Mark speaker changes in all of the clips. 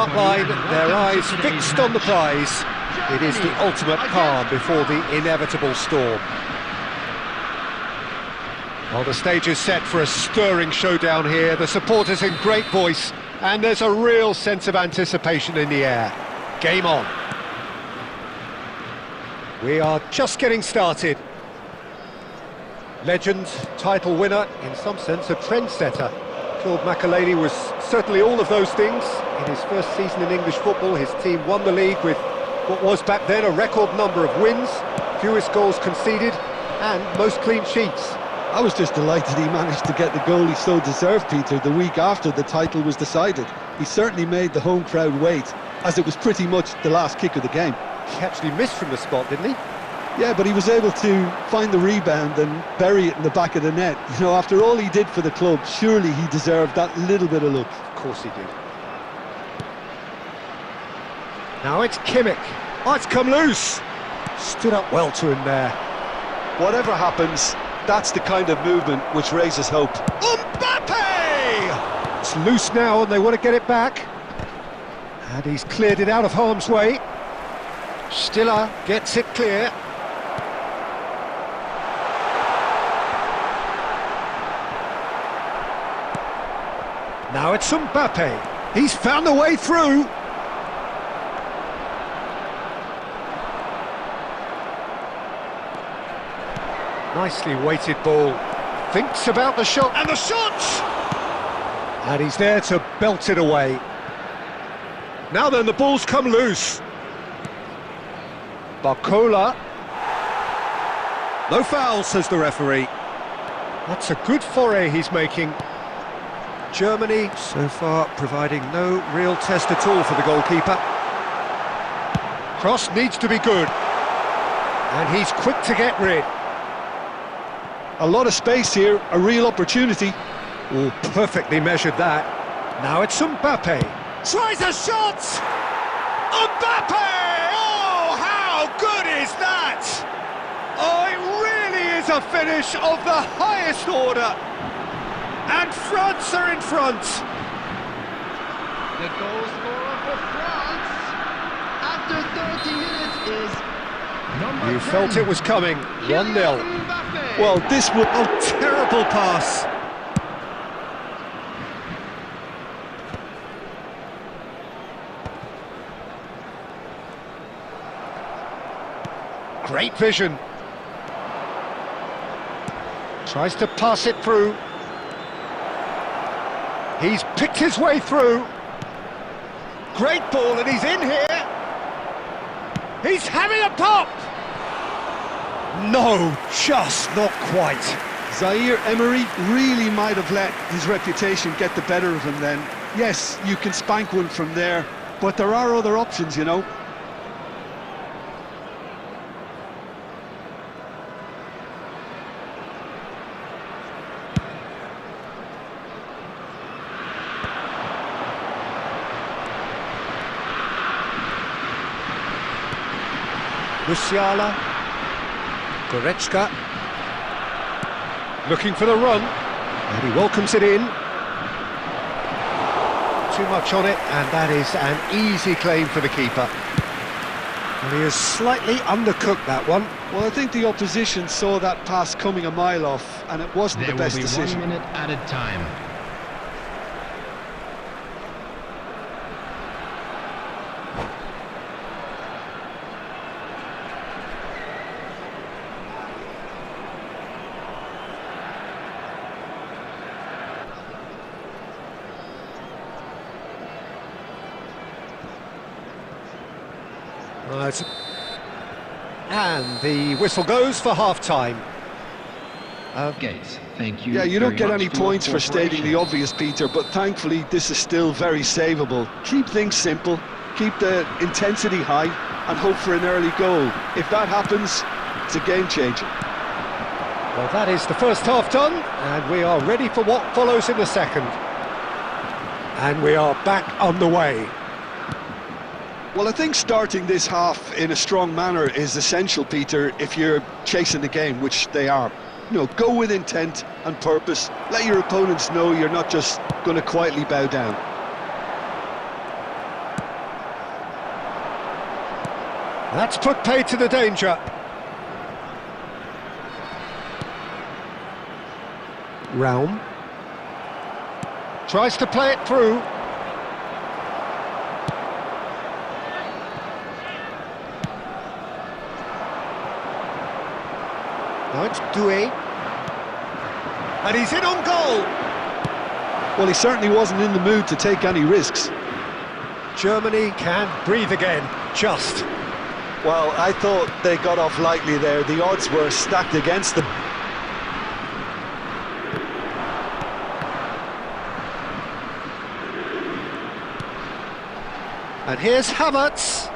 Speaker 1: Line, their eyes fixed on the prize. It is the ultimate calm before the inevitable storm. Well, the stage is set for a stirring showdown here. The supporters in great voice, and there's a real sense of anticipation in the air. Game on. We are just getting started. Legend, title winner, in some sense a trendsetter. Claude Makélélé was certainly all of those things. In his first season in English football, his team won the league with what was back then a record number of wins, fewest goals conceded, and most clean sheets.
Speaker 2: I was just delighted he managed to get the goal he so deserved, Peter, the week after the title was decided. He certainly made the home crowd wait, as it was pretty much the last kick of the game.
Speaker 1: He actually missed from the spot, didn't he?
Speaker 2: Yeah, but he was able to find the rebound and bury it in the back of the net. You know, after all he did for the club, surely he deserved that little bit of luck.
Speaker 1: Of course he did. Now it's Kimmich. Oh, it's come loose. Stood up well to him there.
Speaker 2: Whatever happens, that's the kind of movement which raises hope.
Speaker 1: Mbappe! It's loose now and they want to get it back. And he's cleared it out of harm's way. Stiller gets it clear. Now it's Mbappe. He's found a way through. Nicely weighted ball. Thinks about the shot, and the shot! And he's there to belt it away. Now then, the ball's come loose. Barcola. No foul, says the referee. That's a good foray he's making. Germany, so far, providing no real test at all for the goalkeeper. Cross needs to be good. And he's quick to get rid.
Speaker 2: A lot of space here, a real opportunity.
Speaker 1: Oh, perfectly measured that. Now it's Mbappe. Tries a shot! Mbappe! Oh, how good is that? Oh, it really is a finish of the highest order. And France are in front.
Speaker 3: The goal scorer for France after 30 minutes is number 10.
Speaker 1: You felt it was coming. 1-0.
Speaker 2: Well, this would...
Speaker 1: Oh, terrible pass. Great vision. Tries to pass it through. He's picked his way through. Great ball, and he's in here. He's having a pop. No, just not quite.
Speaker 2: Zaire Emery really might have let his reputation get the better of him then. Yes, you can spank one from there, but there are other options, you know.
Speaker 1: Musiala, Goretzka, looking for the run, and he welcomes it in. Too much on it, and that is an easy claim for the keeper. And he has slightly undercooked that one.
Speaker 2: Well, I think the opposition saw that pass coming a mile off, and it wasn't the best decision.
Speaker 3: 1 minute at a time.
Speaker 1: Right. And the whistle goes for half-time.
Speaker 3: Thank you.
Speaker 2: Yeah, you don't get
Speaker 3: very
Speaker 2: any
Speaker 3: much
Speaker 2: points for stating the
Speaker 3: cooperation.
Speaker 2: obvious, Peter, but thankfully this is still very savable. Keep things simple, keep the intensity high, and hope for an early goal. If that happens, it's a game changer.
Speaker 1: Well, that is the first half done, and we are ready for what follows in the second. And we are back on the way.
Speaker 2: Well, I think starting this half in a strong manner is essential, Peter, if you're chasing the game, which they are. You know, go with intent and purpose. Let your opponents know you're not just going to quietly bow down.
Speaker 1: That's put paid to the danger. Realm. Tries to play it through. Now it's Doué. And he's in on goal.
Speaker 2: Well, he certainly wasn't in the mood to take any risks.
Speaker 1: Germany can breathe again, just.
Speaker 2: Well, I thought they got off lightly there. The odds were stacked against them.
Speaker 1: And here's Havertz.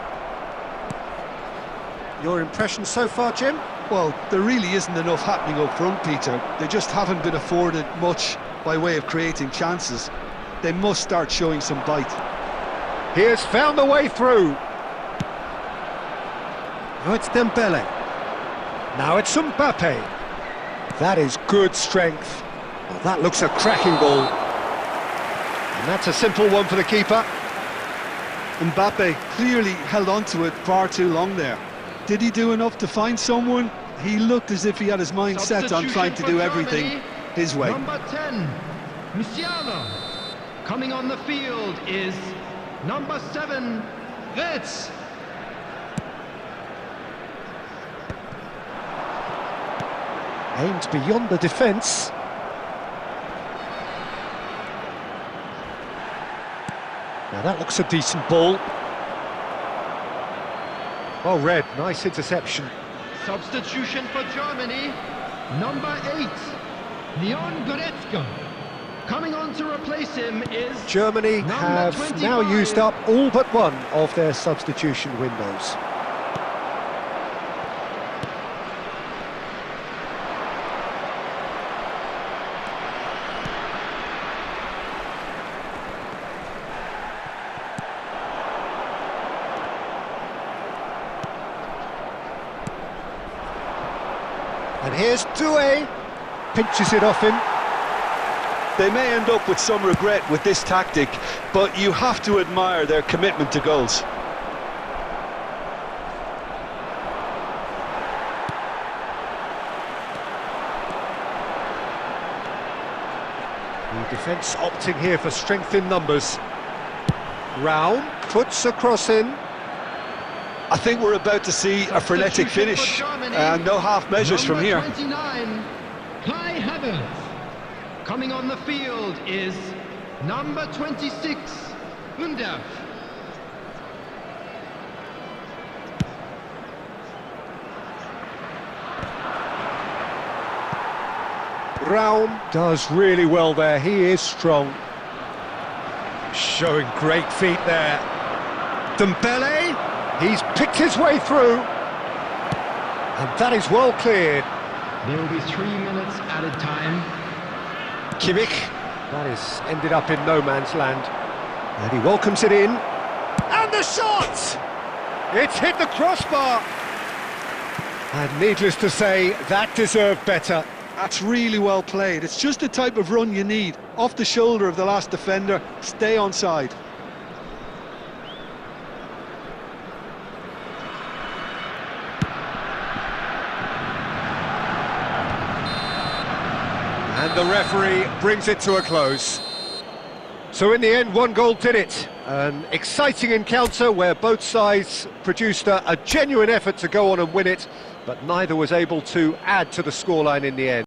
Speaker 1: Your impression so far, Jim?
Speaker 2: Well, there really isn't enough happening up front, Peter. They just haven't been afforded much by way of creating chances. They must start showing some bite.
Speaker 1: He has found the way through. Now it's Dembele. Now it's Mbappe. That is good strength. Well, that looks a cracking ball. And that's a simple one for the keeper.
Speaker 2: Mbappe clearly held on to it far too long there. Did he do enough to find someone? He looked as if he had his mind set on trying to do everything his way.
Speaker 3: Number 10, Musiala. Coming on the field is number 7, Retz.
Speaker 1: Aimed beyond the defence. Now that looks a decent ball. Well read, nice interception.
Speaker 3: Substitution for Germany, number 8, Leon Goretzka. Coming on to replace him is
Speaker 1: Germany
Speaker 3: number
Speaker 1: have
Speaker 3: 25.
Speaker 1: now used up all but one of their substitution windows. And here's Doué, pinches it off him.
Speaker 2: They may end up with some regret with this tactic, but you have to admire their commitment to goals.
Speaker 1: The defence opting here for strength in numbers. Raum puts a cross in.
Speaker 2: I think we're about to see a frenetic finish, and no half measures from here.
Speaker 3: 29, Kai Havertz. Coming on the field is number 26, Undaf.
Speaker 1: Raum does really well there, he is strong. Showing great feet there. Dembele, he's picked his way through. And that is well cleared.
Speaker 3: There will be 3 minutes added time.
Speaker 1: Kimmich, that is ended up in no man's land. And he welcomes it in. And the shot! It's hit the crossbar. And needless to say, that deserved better.
Speaker 2: That's really well played. It's just the type of run you need. Off the shoulder of the last defender, stay onside.
Speaker 1: And the referee brings it to a close. So in the end, one goal did it. An exciting encounter where both sides produced a genuine effort to go on and win it, but neither was able to add to the scoreline in the end.